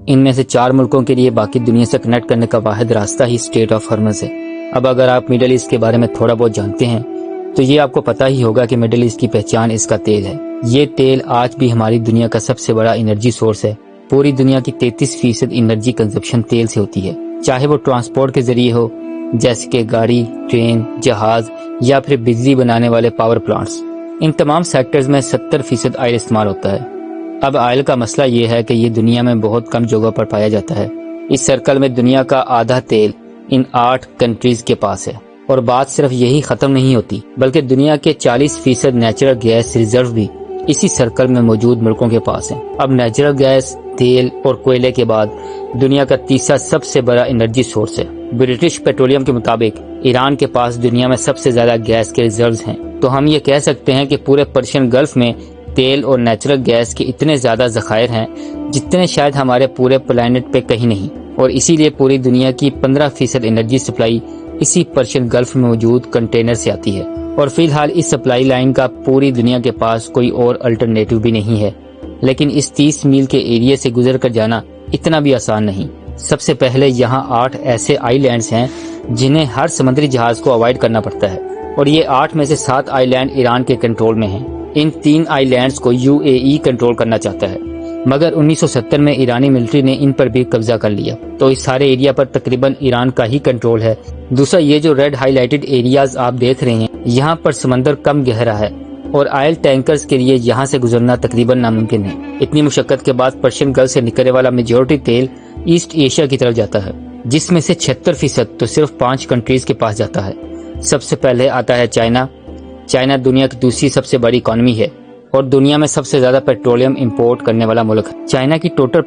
ان میں سے 4 ملکوں کے لیے باقی دنیا سے کنیکٹ کرنے کا واحد راستہ ہی اسٹریٹ آف ہارمز ہے۔ اب اگر آپ مڈل ایسٹ کے بارے میں تھوڑا بہت جانتے ہیں تو یہ آپ کو پتہ ہی ہوگا کہ مڈل ایسٹ کی پہچان اس کا تیل ہے۔ یہ تیل آج بھی ہماری دنیا کا سب سے بڑا انرجی سورس ہے۔ پوری دنیا کی 33% انرجی کنزپشن تیل سے ہوتی ہے، چاہے وہ ٹرانسپورٹ کے ذریعے ہو جیسے کہ گاڑی، ٹرین، جہاز یا پھر بجلی بنانے والے پاور پلانٹس۔ ان تمام سیکٹرز میں 70% آئل استعمال ہوتا ہے۔ اب آئل کا مسئلہ یہ ہے کہ یہ دنیا میں بہت کم جگہوں پر پایا جاتا ہے۔ اس سرکل میں دنیا کا آدھا تیل ان 8 کنٹریز کے پاس ہے، اور بات صرف یہی ختم نہیں ہوتی بلکہ دنیا کے 40% نیچرل گیس ریزرو بھی اسی سرکل میں موجود ملکوں کے پاس ہیں۔ اب نیچرل گیس، تیل اور کوئلے کے بعد دنیا کا تیسرا سب سے بڑا انرجی سورس ہے۔ برٹش پیٹرولیم کے مطابق ایران کے پاس دنیا میں سب سے زیادہ گیس کے ریزروز ہیں، تو ہم یہ کہہ سکتے ہیں کہ پورے پرشین گلف میں تیل اور نیچرل گیس کے اتنے زیادہ ذخائر ہیں جتنے شاید ہمارے پورے پلانٹ پہ کہیں نہیں، اور اسی لیے پوری دنیا کی 15% انرجی سپلائی اسی پرشین گلف میں موجود کنٹینر سے آتی ہے، اور فی الحال اس سپلائی لائن کا پوری دنیا کے پاس کوئی اور الٹرنیٹو بھی نہیں ہے۔ لیکن اس 30 میل کے ایریے سے گزر کر جانا اتنا بھی آسان نہیں۔ سب سے پہلے یہاں 8 ایسے آئی لینڈز ہیں جنہیں ہر سمندری جہاز کو اوائڈ کرنا پڑتا ہے، اور یہ 8 میں سے 7 آئی لینڈ ایران کے کنٹرول میں ہیں۔ ان 3 آئی لینڈز کو UAE کنٹرول کرنا چاہتا ہے، مگر 1970 میں ایرانی ملٹری نے ان پر بھی قبضہ کر لیا، تو اس سارے ایریا پر تقریباً ایران کا ہی کنٹرول ہے۔ دوسرا، یہ جو ریڈ ہائی لائٹڈ ایریاز آپ دیکھ رہے ہیں، یہاں پر سمندر کم گہرا ہے اور آئل ٹینکرز کے لیے یہاں سے گزرنا تقریباً ناممکن ہے۔ اتنی مشقت کے بعد پرشین گلف سے نکلنے والا میجورٹی تیل ایسٹ ایشیا کی طرف جاتا ہے، جس میں سے 76% تو صرف 5 کنٹریز کے پاس جاتا ہے۔ سب سے پہلے آتا ہے چائنا۔ چائنا دنیا کی دوسری سب سے بڑی اکانومی ہے اور دنیا میں سب سے زیادہ پیٹرولیم امپورٹ کرنے والا ملک ہے۔ چائنا کی ٹوٹل